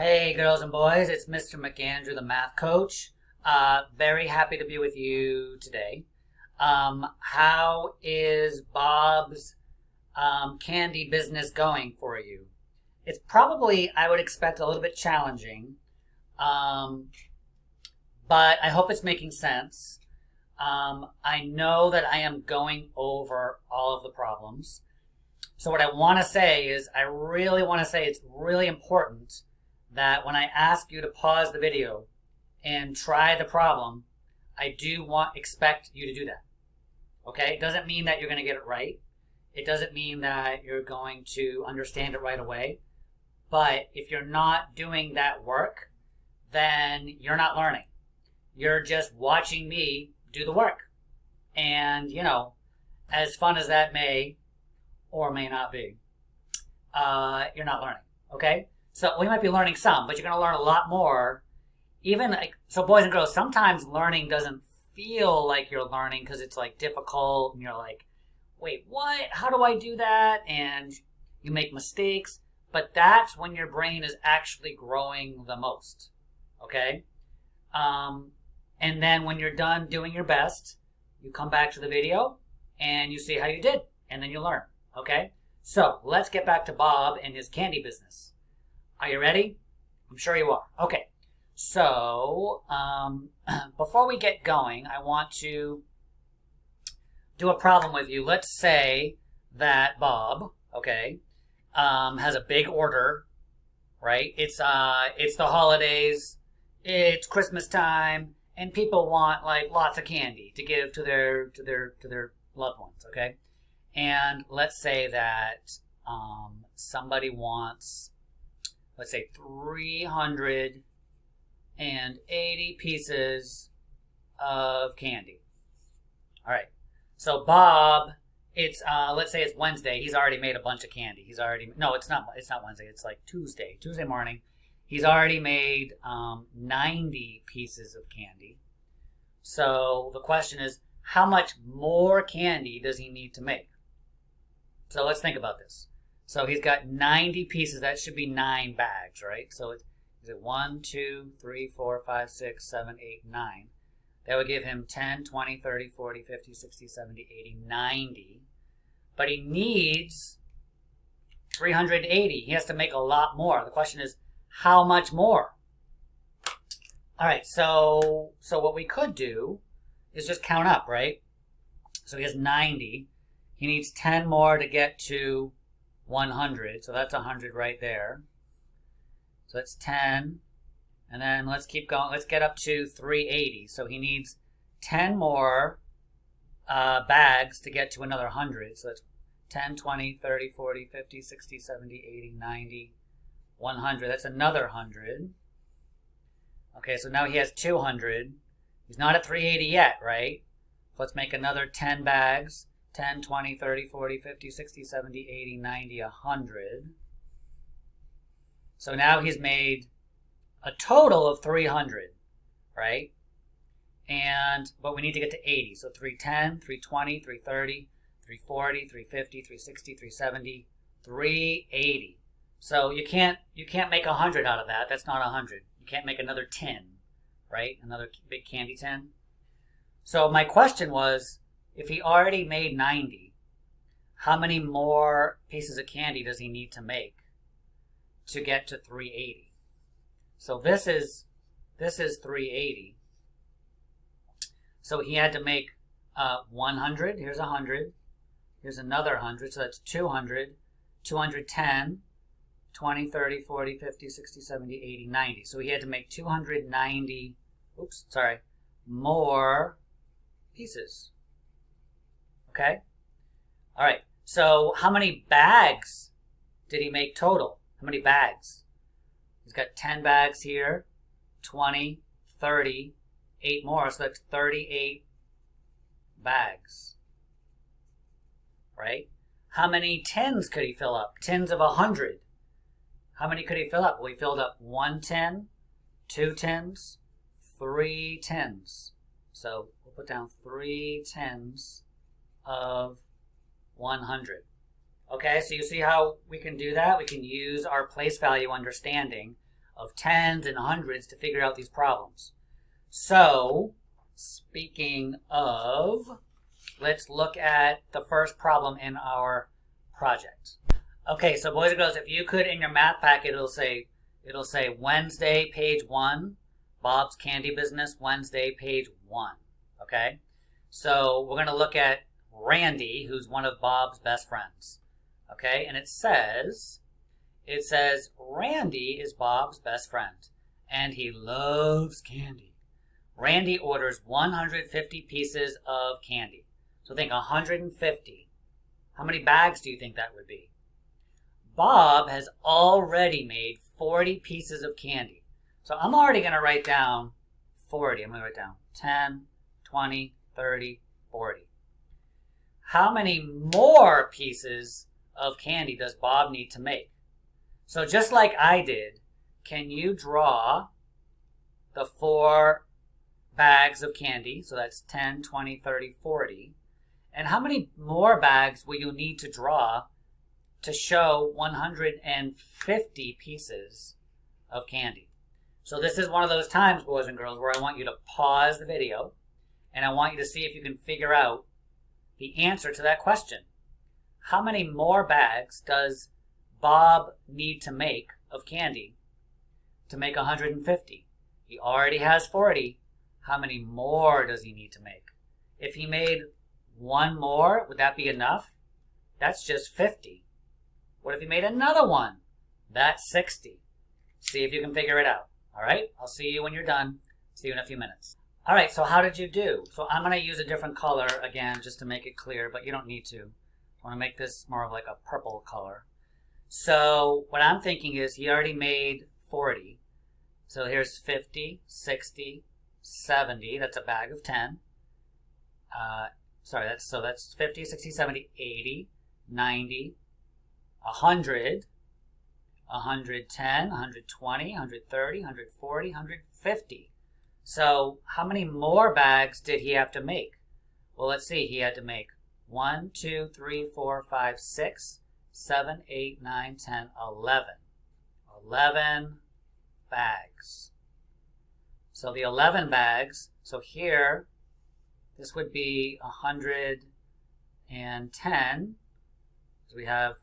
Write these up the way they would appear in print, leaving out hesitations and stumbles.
Hey, girls and boys, it's Mr. McAndrew, the math coach. Very happy to be with you today. How is Bob's candy business going for you? It's probably, I would expect, a little bit challenging, um, but I hope it's making sense. I know that I am going over all of the problems. So, what I want to say is, I really want to say it's really important that when I ask you to pause the video and try the problem, I do expect you to do that. Okay? It doesn't mean that you're going to get it right. It doesn't mean that you're going to understand it right away. But if you're not doing that work, then you're not learning. You're just watching me do the work. And, as fun as that may or may not be, you're not learning. Okay? So we might be learning some, but you're going to learn a lot more. So boys and girls, sometimes learning doesn't feel like you're learning because it's like difficult and you're like, wait, what? How do I do that? And you make mistakes, but that's when your brain is actually growing the most. Okay? And then when you're done doing your best, you come back to the video and you see how you did, and then you learn. Okay? So let's get back to Bob and his candy business. Are you ready? I'm sure you are. Okay. So, before we get going, I want to do a problem with you. Let's say that Bob, okay, has a big order, right? It's the holidays, it's Christmas time, and people want like lots of candy to give to their loved ones, okay? And let's say that somebody wants, let's say 380 pieces of candy. All right. So Bob, it's let's say it's Wednesday. He's already made a bunch of candy. It's not Wednesday. It's like Tuesday morning. He's already made 90 pieces of candy. So the question is, how much more candy does he need to make? So let's think about this. So he's got 90 pieces. That should be 9 bags, right? So is it 1, 2, 3, 4, 5, 6, 7, 8, 9. That would give him 10, 20, 30, 40, 50, 60, 70, 80, 90. But he needs 380. He has to make a lot more. The question is, how much more? All right, so what we could do is just count up, right? So he has 90. He needs 10 more to get to 100. So that's 100 right there. So that's 10. And then let's keep going. Let's get up to 380. So he needs 10 more bags to get to another 100. So that's 10, 20, 30, 40, 50, 60, 70, 80, 90, 100. That's another 100. Okay, so now he has 200. He's not at 380 yet, right? Let's make another 10 bags. 10, 20, 30, 40, 50, 60, 70, 80, 90, 100. So now he's made a total of 300, right? But we need to get to 80. So 310, 320, 330, 340, 350, 360, 370, 380. So you can't make 100 out of that. That's not 100. You can't make another 10, right? Another big candy 10. So my question was, if he already made 90, how many more pieces of candy does he need to make to get to 380? So this is 380. So he had to make 100. Here's 100. Here's another 100. So that's 200, 210, 20, 30, 40, 50, 60, 70, 80, 90. So he had to make 290, more pieces. Okay? All right. So how many bags did he make total? How many bags? He's got 10 bags here, 20, 30, 8 more. So that's 38 bags. Right? How many tins could he fill up? Tins of 100. How many could he fill up? Well, he filled up 1 tin, 2 tins, 3 tins. So we'll put down 3 tins of 100. Okay, so you see how we can do that? We can use our place value understanding of tens and hundreds to figure out these problems. So, speaking of, let's look at the first problem in our project. Okay, so boys and girls, if you could, in your math packet, it'll say Wednesday, page 1, Bob's Candy Business, Wednesday, page 1. Okay? So we're going to look at Randy, who's one of Bob's best friends. Okay? And it says, Randy is Bob's best friend, and he loves candy. Randy orders 150 pieces of candy. So think 150. How many bags do you think that would be? Bob has already made 40 pieces of candy. So I'm already going to write down 40. I'm going to write down 10, 20, 30, 40. How many more pieces of candy does Bob need to make? So just like I did, can you draw the 4 bags of candy? So that's 10, 20, 30, 40. And how many more bags will you need to draw to show 150 pieces of candy? So this is one of those times, boys and girls, where I want you to pause the video and I want you to see if you can figure out the answer to that question. How many more bags does Bob need to make of candy to make 150? He already has 40. How many more does he need to make? If he made one more, would that be enough? That's just 50. What if he made another one? That's 60. See if you can figure it out. All right? I'll see you when you're done. See you in a few minutes. All right, so how did you do? So I'm going to use a different color again just to make it clear, but you don't need to. I want to make this more of like a purple color. So what I'm thinking is he already made 40. So here's 50, 60, 70. That's a bag of 10. That's 50, 60, 70, 80, 90, 100, 110, 120, 130, 140, 150. So how many more bags did he have to make? Well, let's see. He had to make 1, 2, 3, 4, 5, 6, 7, 8, 9, 10, 11. 11 bags. So the 11 bags, so here, this would be 110. So we have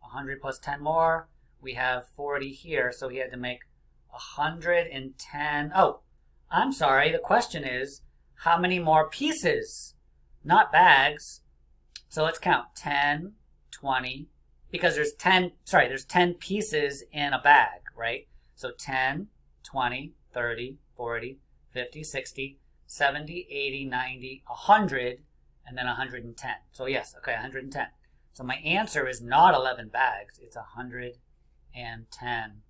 100 plus 10 more. We have 40 here, so he had to make 110. Oh, I'm sorry. The question is, how many more pieces? Not bags. So let's count. 10, 20, because there's 10 pieces in a bag, right? So 10, 20, 30, 40, 50, 60, 70, 80, 90, 100, and then 110. So yes, okay, 110. So my answer is not 11 bags, it's 110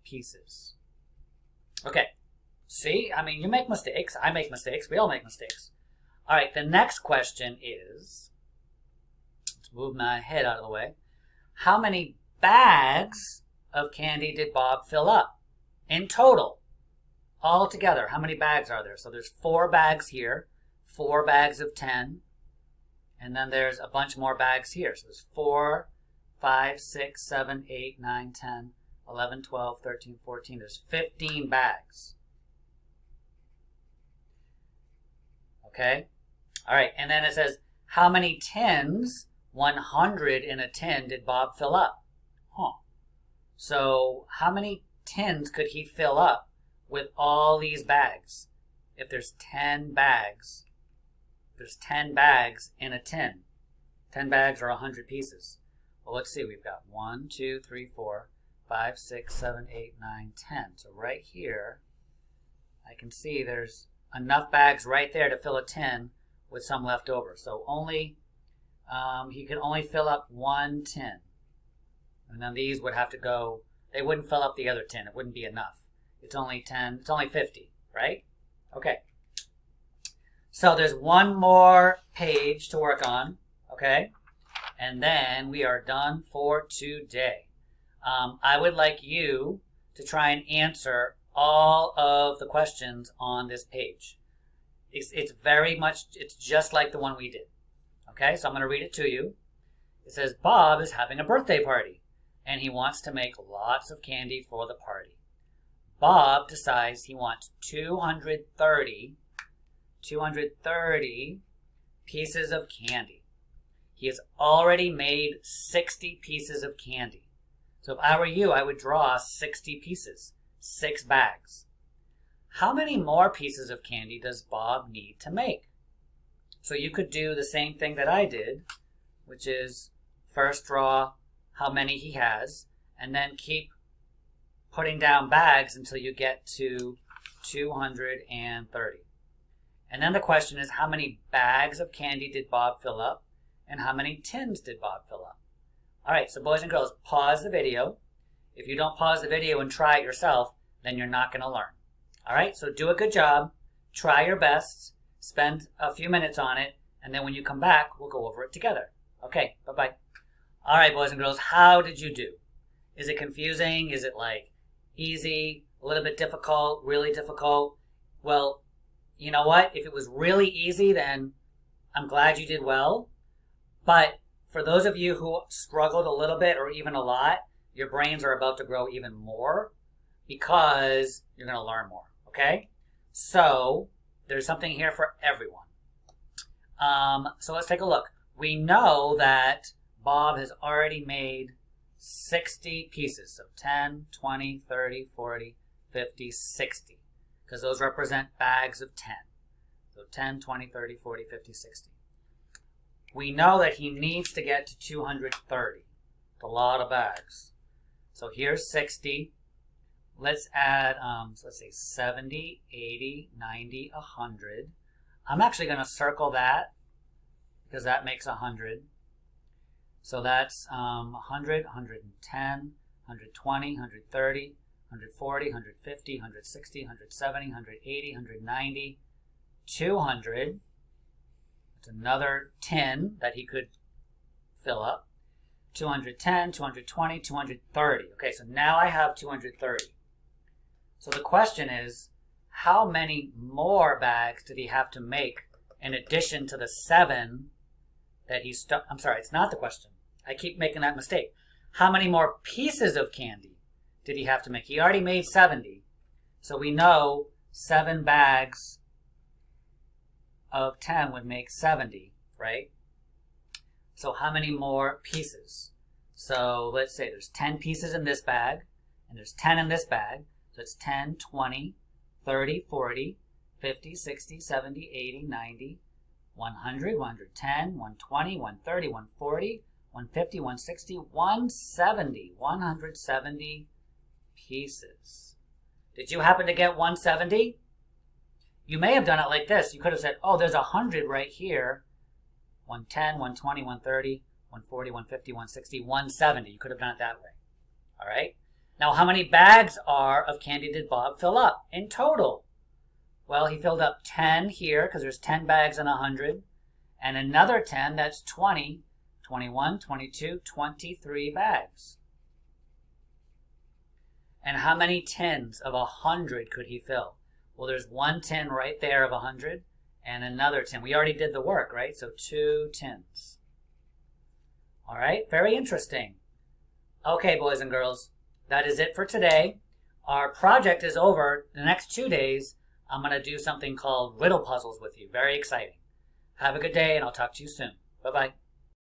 pieces. Okay, see, I mean, you make mistakes, I make mistakes, we all make mistakes. All right, the next question is, let's move my head out of the way. How many bags of candy did Bob fill up in total? All together, how many bags are there? So there's 4 bags here, 4 bags of 10, and then there's a bunch more bags here. So there's 4, 5, 6, 7, 8, 9, 10, 11, 12, 13, 14. There's 15 bags. Okay? All right, and then it says, how many tins, 100 in a tin, did Bob fill up? So how many tins could he fill up with all these bags? If there's 10 bags, there's 10 bags in a tin. 10 bags are 100 pieces. Well, let's see. We've got 1, 2, 3, 4, 5, 6, 7, 8, 9, 10. So right here, I can see there's enough bags right there to fill a tin with some left over. So he could only fill up 1 tin. And then these would have to go, they wouldn't fill up the other tin. It wouldn't be enough. It's only 10, it's only 50, right? Okay. So there's one more page to work on, okay? And then we are done for today. I would like you to try and answer all of the questions on this page. It's just like the one we did. Okay, so I'm going to read it to you. It says, Bob is having a birthday party, and he wants to make lots of candy for the party. Bob decides he wants 230 pieces of candy. He has already made 60 pieces of candy. So if I were you, I would draw 60 pieces, 6 bags. How many more pieces of candy does Bob need to make? So you could do the same thing that I did, which is first draw how many he has, and then keep putting down bags until you get to 230. And then the question is, how many bags of candy did Bob fill up, and how many tins did Bob fill up? All right, so boys and girls, pause the video. If you don't pause the video and try it yourself, then you're not going to learn. All right, so do a good job, try your best, spend a few minutes on it, and then when you come back, we'll go over it together. Okay, bye-bye. All right, boys and girls, how did you do? Is it confusing? Is it like easy, a little bit difficult, really difficult? Well, you know what? If it was really easy, then I'm glad you did well. But for those of you who struggled a little bit or even a lot, your brains are about to grow even more because you're going to learn more, okay? So there's something here for everyone. So let's take a look. We know that Bob has already made 60 pieces. So 10, 20, 30, 40, 50, 60. Because those represent bags of 10. So 10, 20, 30, 40, 50, 60. We know that he needs to get to 230. It's a lot of bags. So here's 60. Let's add, so let's say 70, 80, 90, 100. I'm actually going to circle that because that makes 100. So that's 100, 110, 120, 130, 140, 150, 160, 170, 180, 190, 200. That's another 10 that he could fill up. 210, 220, 230. Okay, so now I have 230. So the question is, how many more bags did he have to make in addition to the 7 that he I'm sorry, it's not the question. I keep making that mistake. How many more pieces of candy did he have to make? He already made 70. So we know 7 bags of 10 would make 70, right? So how many more pieces? So let's say there's 10 pieces in this bag, and there's 10 in this bag. So it's 10, 20, 30, 40, 50, 60, 70, 80, 90, 100, 110, 120, 130, 140, 150, 160, 170. 170 pieces. Did you happen to get 170? You may have done it like this. You could have said, oh, there's 100 right here. 110, 120, 130, 140, 150, 160, 170. You could have done it that way. All right? Now, how many bags of candy did Bob fill up in total? Well, he filled up 10 here because there's 10 bags in 100. And another 10, that's 20, 21, 22, 23 bags. And how many tins of 100 could he fill? Well, there's one tin right there of 100 and another tin. We already did the work, right? So 2 tins. All right, very interesting. Okay, boys and girls, that is it for today. Our project is over. The next 2 days, I'm going to do something called riddle puzzles with you. Very exciting. Have a good day, and I'll talk to you soon. Bye-bye.